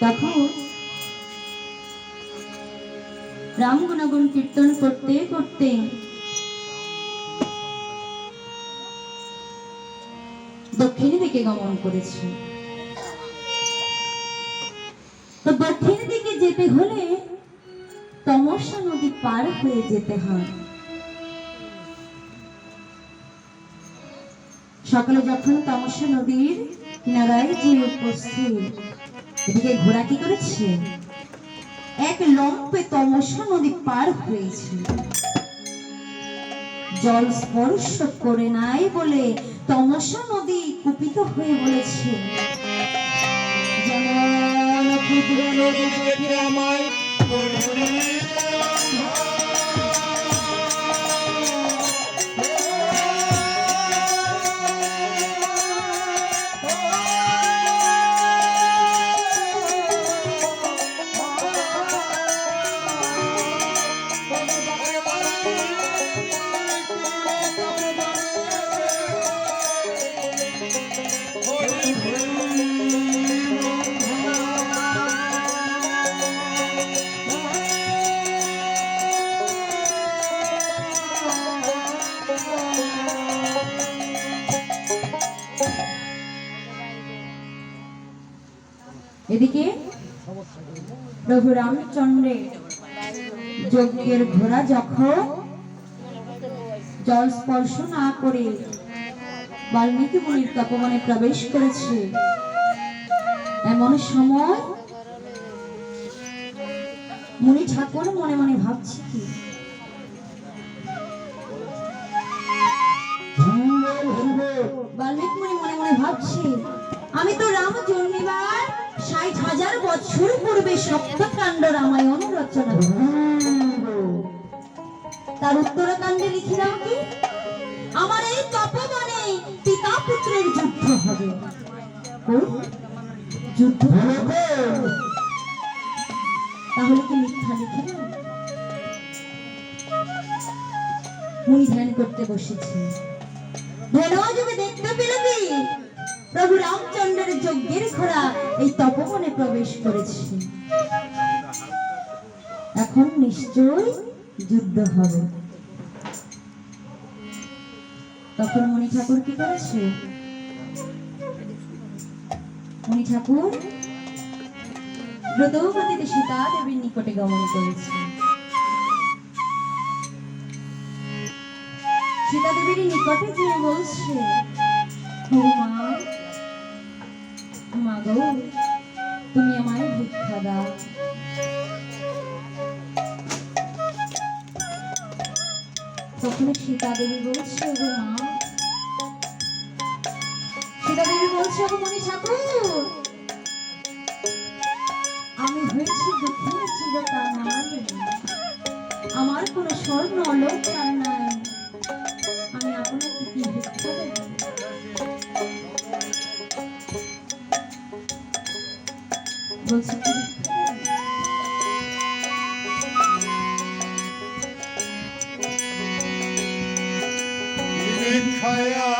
তখন রাম গুণগুণ কীর্তন করতে করতে দক্ষিণ দিকে গমন করেছে। তো দক্ষিণ দিকে যেতে হলে তমসা নদী পার হয়ে যেতে হয়। সকালে যখন তমসা নদীর কিনারায় যে উপস্থিত, এদিকে ঘোড়া কি করেছে, এক লম্পে তমসা নদী পার হয়েছে। জল স্পর্শ করে নাই বলে তমসা নদী কুপিত হয়ে বলেছে, যেমন ক্ষুদ্র নদী দেখে আমায় এদিকে প্রভু রামচন্দ্রের যজ্ঞের ঘোড়া যখন জল স্পর্শ না করে বাল্মীকি মুনির তপবনে প্রবেশ করেছে, এমন সময় মুনি ঠাকুর মনে মনে ভাবছে কি, বাল্মীকি মুনি মনে মনে ভাবছে, আমি তো রাম জন্মিবার ৬০,০০০ বছর পূর্বে সপ্তকাণ্ড রামায়ণ রচনা তার উত্তরকাণ্ডে লিখিলাম কি, আমার এই তপবনে পিতা পুত্রের যুদ্ধ হবে। যুদ্ধ তাহলে কি মিথ্যা লিখিলাম? মুনি ধ্যান করতে বসেছি, দেখতে পেল কি প্রভু রামচন্দ্রের যজ্ঞের ঘোড়া এই তপবনে প্রবেশ করেছে, এখন নিশ্চয় যুদ্ধ হবে। তখন মুনি ঠাকুর কি করেছে, মুনি ঠাকুর দ্রুতগতিতে সীতা দেবীর নিকটে গমন করেছে। সীতা দেবীর নিকটে গিয়ে বলছে, মা গো, তুমি আমায় ভিক্ষা দাও। তখন সীতা দেবী বলছে, সীতা দেবী বলছে, মুনি ঠাকুর, আমি হয়েছি দুঃখের চিরকাল, আমার কোনো স্বর্ণ অলংকার নাই, আমি আপনাকে কি ভিক্ষা দেব? বলছে কি ভিক্ষা